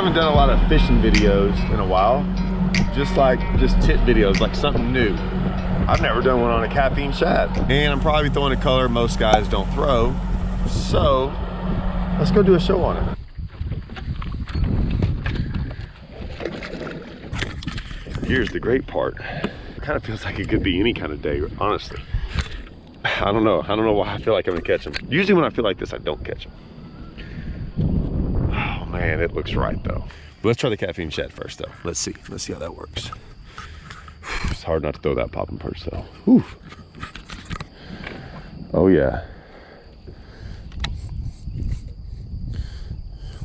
haven't done a lot of fishing videos in a while. Just tip videos, like something new. I've never done one on a caffeine shad. And I'm probably throwing a color most guys don't throw. So let's go do a show on it. Here's the great part. It kind of feels like it could be any kind of day, honestly. I don't know why I feel like I'm gonna catch them. Usually when I feel like this, I don't catch them. Oh man, it looks right though. But let's try the caffeine shad first though. Let's see how that works. It's hard not to throw that popping perch though. Whew. Oh yeah.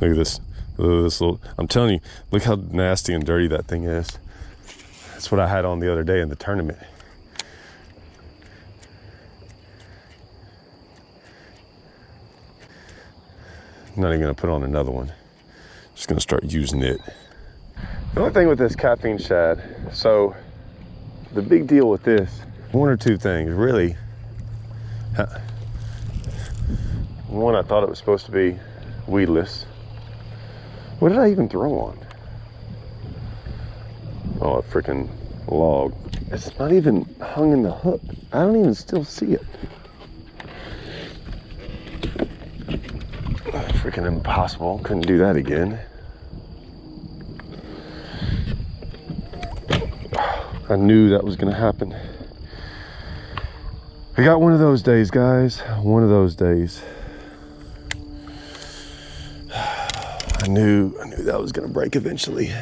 Look at this little, I'm telling you, look how nasty and dirty that thing is. That's what I had on the other day in the tournament. I'm not even gonna put on another one. Just gonna start using it. The only thing with this caffeine shad, so the big deal with this, one or two things, really. One, I thought it was supposed to be weedless. What did I even throw on? Oh, a freaking log. It's not even hung in the hook. I don't even still see it. Freaking impossible. Couldn't do that again. I knew that was gonna happen. I got one of those days, guys. One of those days. I knew that was gonna break eventually.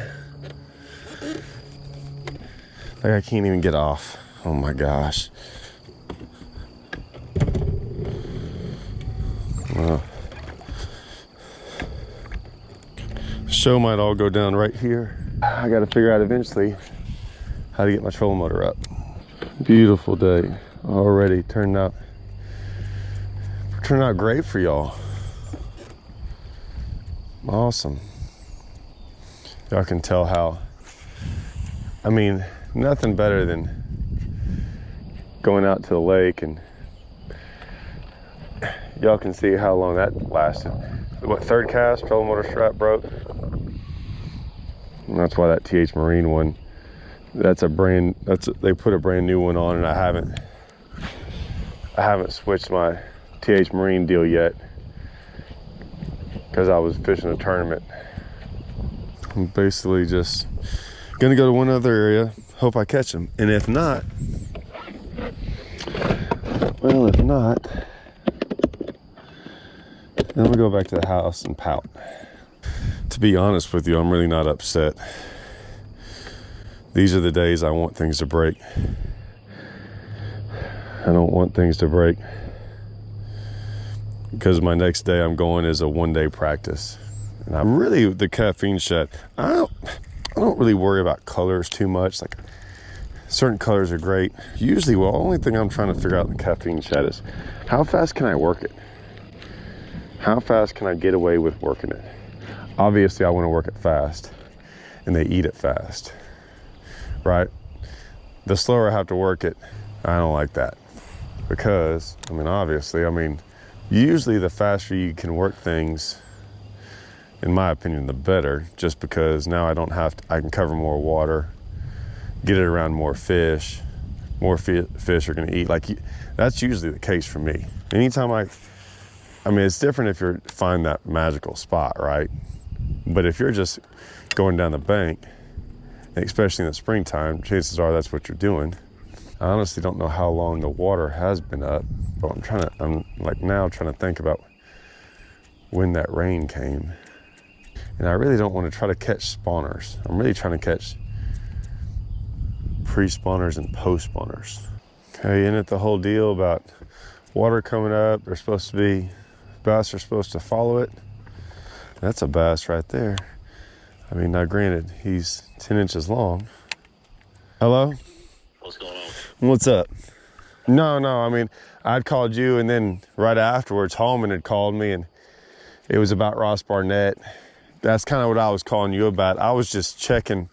Like I can't even get off. Oh my gosh. Well, the show might all go down right here. I gotta figure out eventually how to get my trolling motor up. Beautiful day already. Turned out great for y'all. Awesome. Y'all can tell how, I mean, nothing better than going out to the lake, and y'all can see how long that lasted. What, third cast, trolling motor strap broke? And that's why that TH Marine one, they put a brand new one on, and I haven't switched my TH Marine deal yet because I was fishing a tournament. I'm basically just gonna go to one other area, hope I catch them, and if not, well, if not, then I'm gonna go back to the house and pout. To be honest with you, I'm really not upset. These are the days I want things to break. I don't want things to break because my next day I'm going is a one-day practice. And I'm really, the caffeine shad, I don't really worry about colors too much. Like, certain colors are great. Usually, well, the only thing I'm trying to figure out in the caffeine shad is how fast can I work it? How fast can I get away with working it? Obviously, I want to work it fast, and they eat it fast, right? The slower I have to work it, I don't like that. Because, I mean, obviously, usually the faster you can work things, in my opinion, the better, just because now I can cover more water, get it around more fish are gonna eat. Like, that's usually the case for me. Anytime it's different if you find that magical spot, right? But if you're just going down the bank, especially in the springtime, chances are that's what you're doing. I honestly don't know how long the water has been up, but I'm now trying to think about when that rain came. And I really don't want to try to catch spawners. I'm really trying to catch pre-spawners and post-spawners. Okay, isn't it the whole deal about water coming up? Bass are supposed to follow it. That's a bass right there. Now granted, he's 10 inches long. Hello? What's going on? What's up? No, I'd called you, and then right afterwards, Holman had called me, and it was about Ross Barnett. That's kind of what I was calling you about. I was just checking.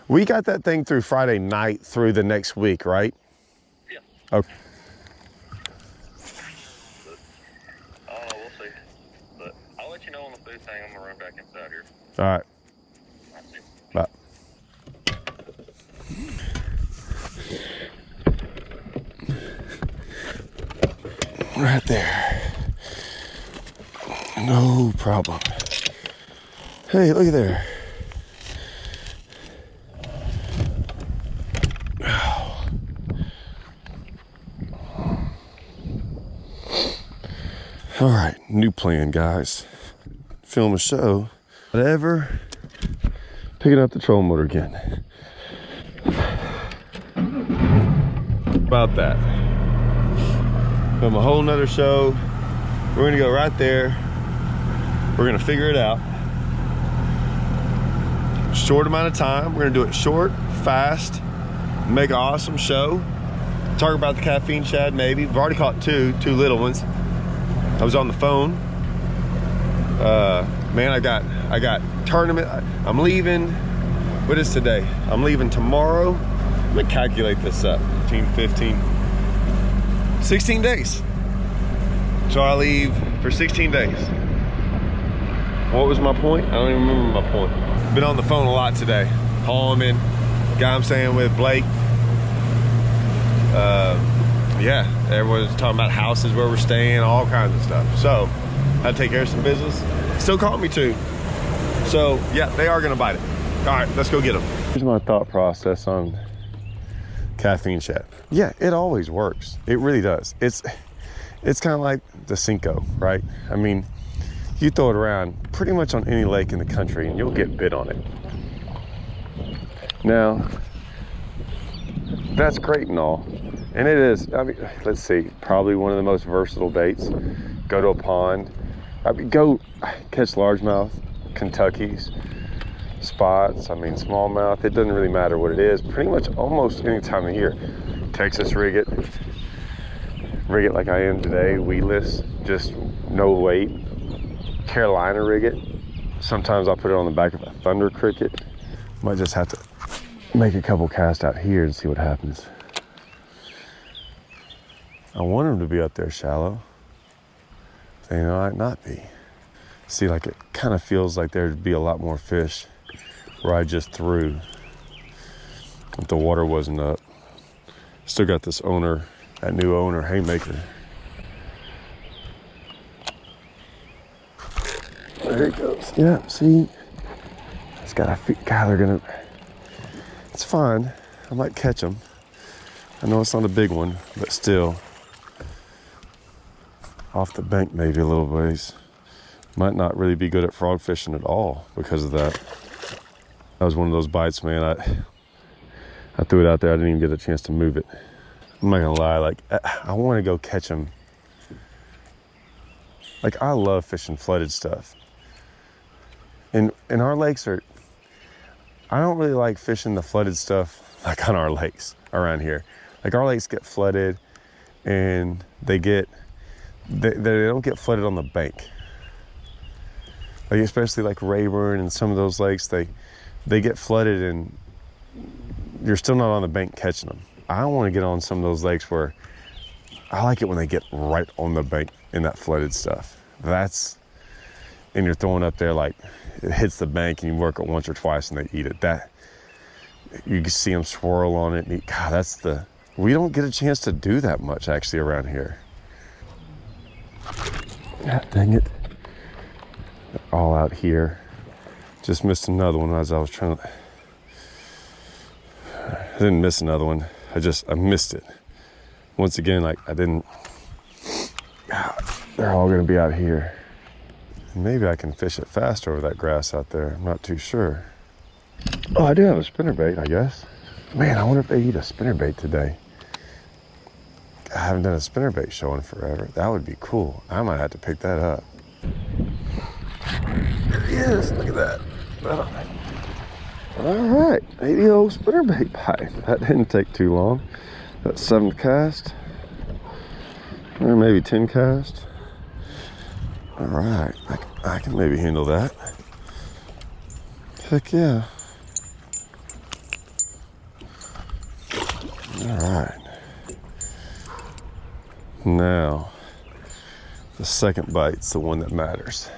We got that thing through Friday night through the next week, right? Yeah. Okay. I don't know, we'll see. But I'll let you know on the food thing. I'm around. All right. Bye. Right there. No problem. Hey, look at there. All right, new plan, guys. Film a show. Whatever. Picking up the trolling motor again. About that. Film a whole nother show. We're gonna go right there. We're gonna figure it out. Short amount of time. We're gonna do it short, fast, make an awesome show. Talk about the caffeine shad maybe. We've already caught two little ones. I was on the phone. Man, I got tournament. I'm leaving. What is today? I'm leaving tomorrow. I'm gonna calculate this up. 15, 16 days. So I leave for 16 days. What was my point? I don't even remember my point. Been on the phone a lot today. Hallman, guy I'm staying with, Blake. Yeah, everyone's talking about houses where we're staying, all kinds of stuff. So I had to take care of some business. Still calling me too. So yeah, they are gonna bite it. All right, let's go get them. Here's my thought process on caffeine shad. Yeah, it always works. It really does. It's kind of like the Cinco, right? I mean, you throw it around pretty much on any lake in the country and you'll get bit on it. Now, that's great and all. And it is, I mean, let's see, probably one of the most versatile baits. Go to a pond. I mean, go catch largemouth, Kentucky's, spots, I mean, smallmouth. It doesn't really matter what it is. Pretty much almost any time of year. Texas rig it like I am today, weedless, just no weight. Carolina rig it. Sometimes I'll put it on the back of a thunder cricket. Might just have to make a couple casts out here and see what happens. I want them to be up there shallow. They might not be. See, like it kind of feels like there'd be a lot more fish where I just threw if the water wasn't up. Still got this owner, that new owner haymaker. There it goes. Yeah, see, it's got a God, they're gonna. It's fine. I might catch them. I know it's not a big one, but still. Off the bank maybe a little ways. Might not really be good at frog fishing at all because of that. That was one of those bites, man. I threw it out there. I didn't even get a chance to move it. I'm not gonna lie, like I want to go catch them. Like I love fishing flooded stuff. And our lakes are, I don't really like fishing the flooded stuff like on our lakes around here. Like our lakes get flooded and they don't get flooded on the bank. Like especially like Rayburn and some of those lakes, they get flooded and you're still not on the bank catching them. I want to get on some of those lakes where I like it when they get right on the bank in that flooded stuff. And you're throwing up there like it hits the bank and you work it once or twice and they eat it. That you can see them swirl on it and eat. God, we don't get a chance to do that much actually around here. God dang it. They're all out here. Just missed another one as I was trying to. I didn't miss another one. I missed it. Once again, like I didn't. They're all gonna be out here. Maybe I can fish it fast over that grass out there. I'm not too sure. Oh, I do have a spinnerbait, I guess. Man, I wonder if they eat a spinnerbait today. I haven't done a spinnerbait show in forever. That would be cool. I might have to pick that up. There he is. Look at that. All right, 80 old spinnerbait bite. That didn't take too long. That 7th cast, or maybe 10 cast. All right, I can maybe handle that. Heck yeah. All right. Now, the second bite's the one that matters.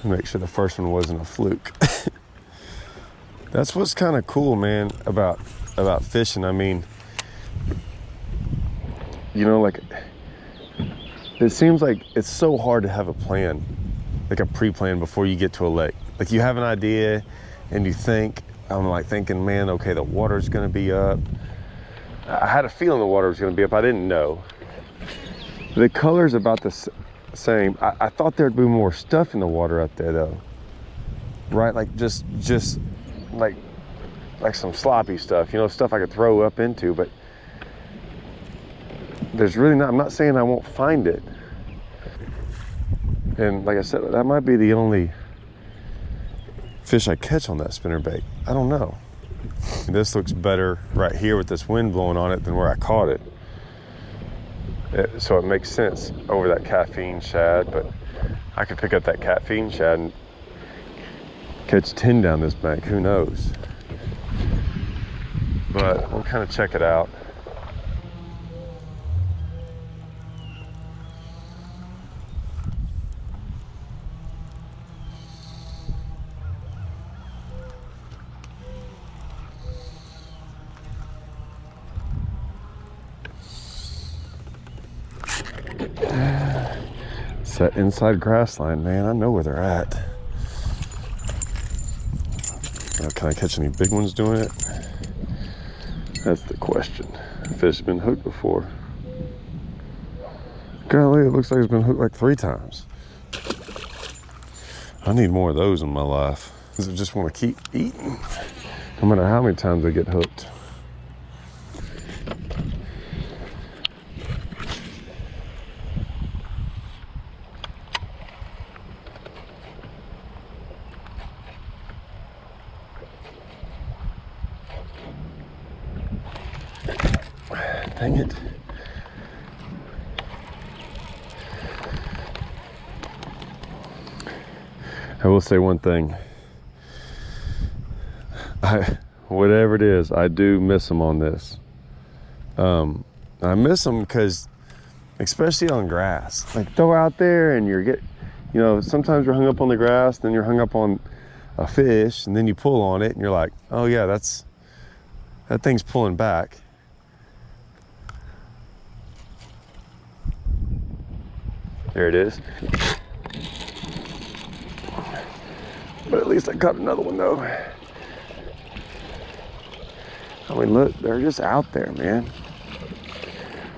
Make sure the first one wasn't a fluke. That's what's kind of cool, man, about fishing. I mean, you know, like, it seems like it's so hard to have a plan, like a pre-plan before you get to a lake. Like, you have an idea and you think, I'm like thinking, man, okay, the water's gonna be up. I had a feeling the water was gonna be up. I didn't know. The color's about the same. I thought there'd be more stuff in the water up there though. Right, like just like some sloppy stuff, you know, stuff I could throw up into, but there's really not. I'm not saying I won't find it. And like I said, that might be the only fish I catch on that spinnerbait. I don't know. This looks better right here with this wind blowing on it than where I caught it. So it makes sense over that caffeine shad, but I could pick up that caffeine shad and catch 10 down this bank, who knows? But we'll kind of check it out. It's that inside grass line, man. I know where they're at. Now, can I catch any big ones doing it? That's the question. Fish been hooked before. Golly, it looks like it's been hooked like 3 times. I need more of those in my life. Because I just want to keep eating, no matter how many times they get hooked. Dang it. I will say one thing. Whatever it is, I do miss them on this. I miss them because, especially on grass, like throw out there and you know, sometimes you're hung up on the grass, then you're hung up on a fish, and then you pull on it and you're like, oh yeah, that thing's pulling back. There it is. But at least I caught another one though. I mean, look, they're just out there, man.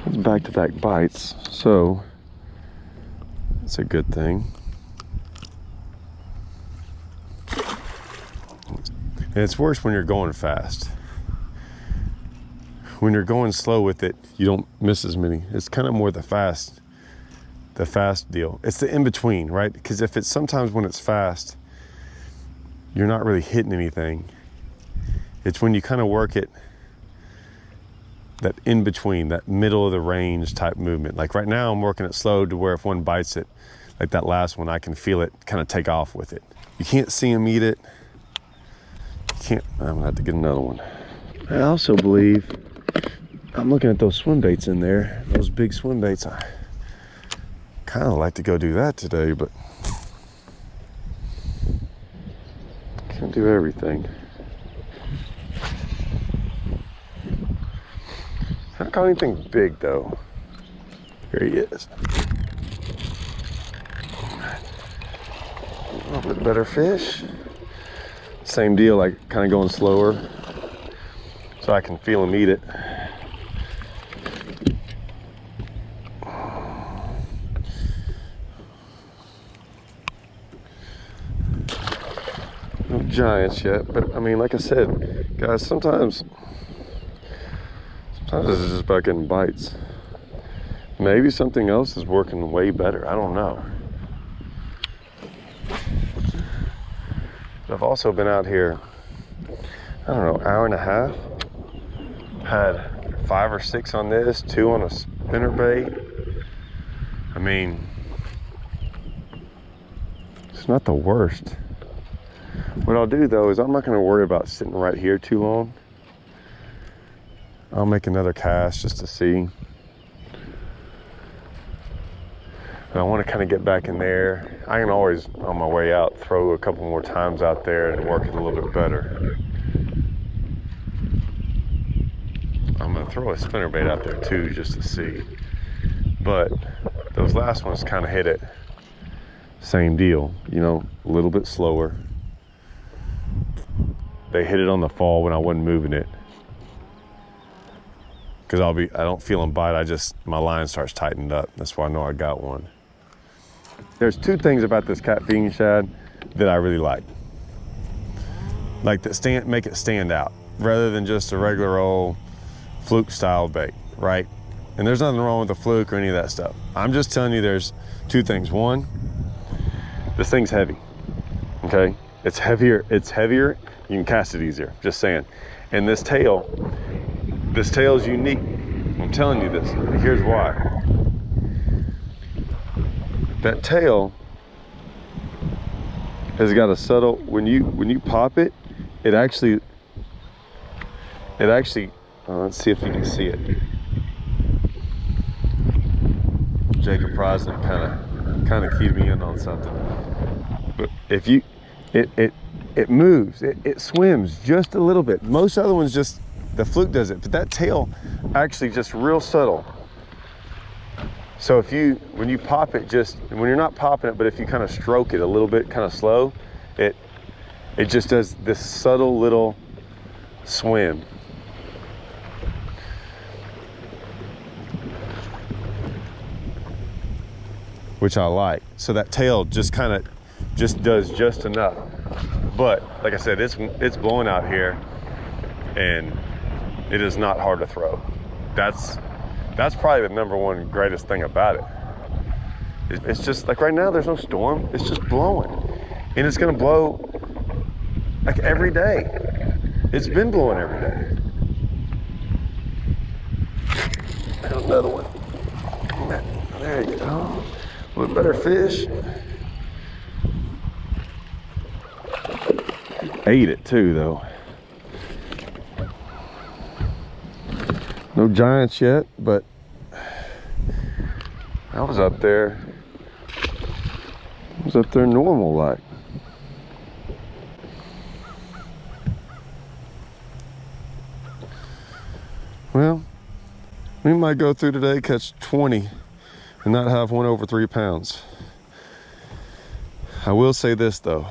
It's back-to-back bites, so it's a good thing. And it's worse when you're going fast. When you're going slow with it, you don't miss as many. It's kind of more the fast deal. It's the in-between, right? Because if it's sometimes when it's fast, you're not really hitting anything. It's when you kind of work it, that in-between, that middle of the range type movement. Like right now I'm working it slow to where if one bites it, like that last one, I can feel it kind of take off with it. You can't see them eat it. I'm gonna have to get another one. I also believe, I'm looking at those swim baits in there, those big swim baits. I kind of like to go do that today, but can't do everything. I haven't caught anything big though. Here he is. A little bit better fish. Same deal, like kind of going slower so I can feel him eat it. No giants yet, but I mean, like I said, guys, sometimes this is just about getting bites. Maybe something else is working way better. I don't know. I've also been out here, I don't know, hour and a half. Had 5 or 6 on this, 2 on a spinnerbait. I mean, it's not the worst. What I'll do though is I'm not gonna worry about sitting right here too long. I'll make another cast just to see. And I want to kind of get back in there. I can always, on my way out, throw a couple more times out there and work it a little bit better. I'm going to throw a spinnerbait out there too, just to see. But those last ones kind of hit it. Same deal, you know, a little bit slower. They hit it on the fall when I wasn't moving it. Because I don't feel them bite, my line starts tightening up. That's why I know I got one. There's two things about this caffeine shad that I really like. Like that make it stand out, rather than just a regular old Fluke style bait, right? And there's nothing wrong with the Fluke or any of that stuff. I'm just telling you there's two things. One, this thing's heavy, okay? It's heavier, you can cast it easier, just saying. And this tail is unique. I'm telling you this, here's why. That tail has got a subtle, when you pop it, it actually, let's see if you can see it. Jacob Prosnick kind of keyed me in on something. But if you, it moves, it swims just a little bit. Most other ones just, the Fluke does it, but that tail actually just real subtle. So when you pop it, when you're not popping it, but if you kind of stroke it a little bit, kind of slow, it just does this subtle little swim. Which I like. So that tail just does just enough. But like I said, it's blowing out here, and it is not hard to throw. That's probably the number one greatest thing about it. It's just like right now, there's no storm. It's just blowing, and it's gonna blow like every day. It's been blowing every day. There's another one. There you go. A little better fish. Ate it too, though. No giants yet, but I was up there. Normal like. Well, we might go through today, catch 20 and not have one over 3 pounds. I will say this though.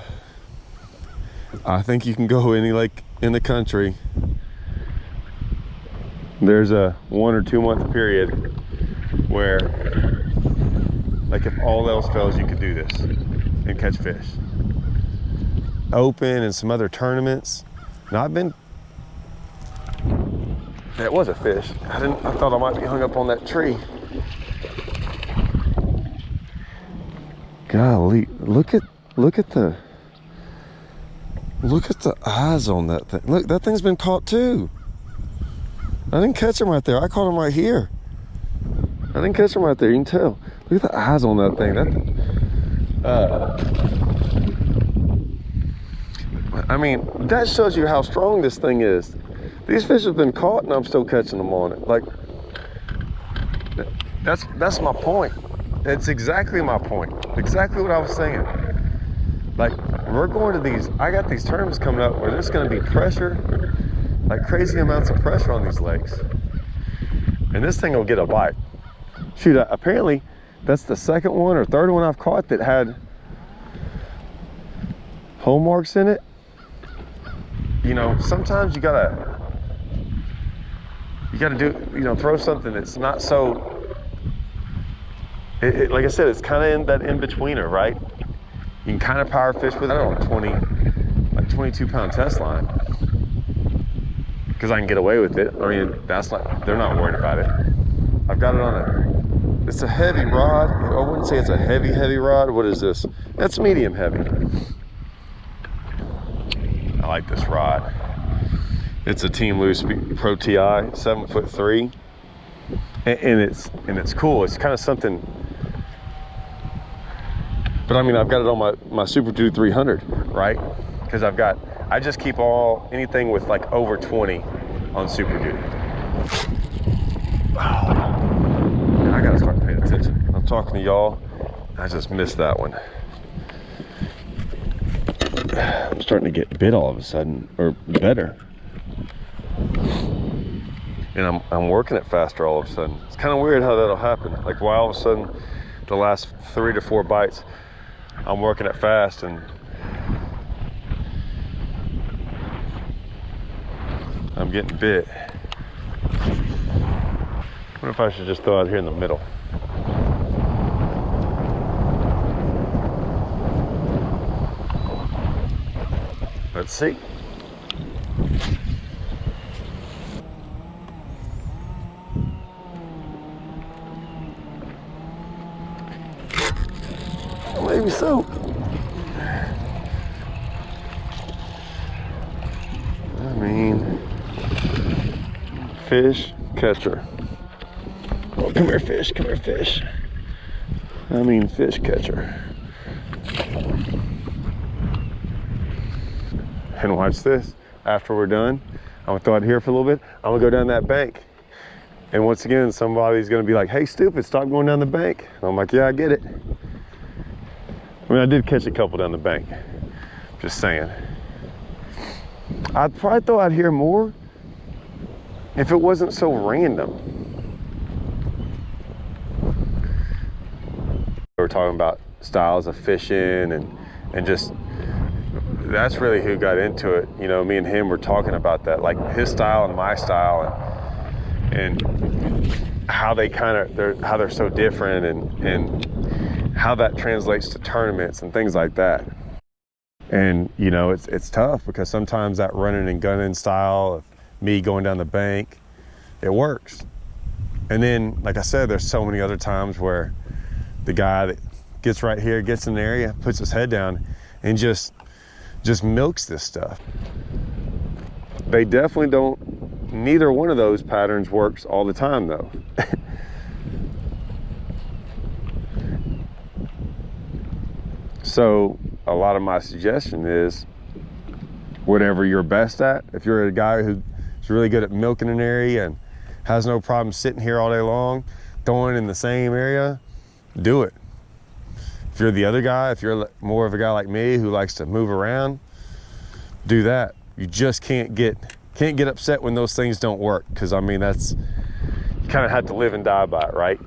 I think you can go any lake in the country. There's a 1 or 2 month period where, like, if all else fails, you could do this and catch fish. Open and some other tournaments. Now that was a fish. I thought I might be hung up on that tree. Golly, look at the eyes on that thing. Look, that thing's been caught too. I didn't catch him right there. I caught him right here. I didn't catch him right there. You can tell. Look at the eyes on that thing. I mean, that shows you how strong this thing is. These fish have been caught, and I'm still catching them on it. Like, that's my point. It's exactly my point. Exactly what I was saying. Like, we're going to these. I got these tournaments coming up where there's going to be pressure. Like crazy amounts of pressure on these lakes, and this thing will get a bite. Shoot, apparently that's the second one or third one I've caught that had hole marks in it. You know, sometimes you gotta do, throw something that's not so, like I said, it's kind of in that in-betweener, right? You can kind of power fish with it on 22 pound test line. Because I can get away with it. I mean, they're not worried about it. I've got it on it's a heavy rod. I wouldn't say it's a heavy rod. What is this? That's medium heavy. I like this rod. It's a Team Loose Pro TI, 7'3", and it's cool. It's kind of something. But I mean, I've got it on my Super Dude 300, right? Because I just keep anything with like over 20 on Super Duty. Oh, I gotta start paying attention. I'm talking to y'all, I just missed that one. I'm starting to get bit all of a sudden, or better. And I'm working it faster all of a sudden. It's kind of weird how that'll happen. Like why all of a sudden the last 3 to 4 bites, I'm working it fast and I'm getting bit. I wonder if I should just throw out here in the middle. Let's see. Maybe so. I mean, fish catcher. Oh, come here, fish. Come here, fish. I mean, fish catcher. And watch this. After we're done, I'm gonna throw it here for a little bit. I'm gonna go down that bank. And once again, somebody's gonna be like, hey, stupid, stop going down the bank. And I'm like, yeah, I get it. I mean, I did catch a couple down the bank. Just saying. I'd probably throw out here more if it wasn't so random. We were talking about styles of fishing and just, that's really who got into it. You know, me and him were talking about that, like his style and my style and how they kind of, how they're so different and how that translates to tournaments and things like that. And you know, it's tough because sometimes that running and gunning style of me going down the bank, it works. And then, like I said, there's so many other times where the guy that gets right here, gets in the area, puts his head down and just milks this stuff. They definitely don't, neither one of those patterns works all the time though. So a lot of my suggestion is whatever you're best at. If you're a guy who's really good at milking an area and has no problem sitting here all day long, throwing in the same area, do it. If you're the other guy, if you're more of a guy like me who likes to move around, do that. You just can't get upset when those things don't work. Cause I mean, you kind of have to live and die by it, right?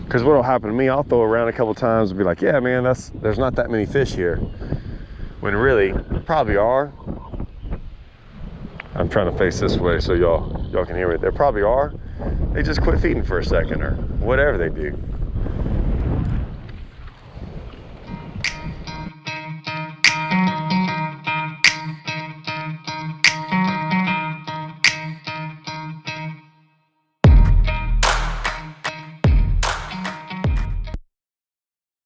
Because what'll happen to me, I'll throw around a couple times and be like, yeah, man, there's not that many fish here. When really, there probably are. I'm trying to face this way so y'all can hear me. There probably are. They just quit feeding for a second or whatever they do.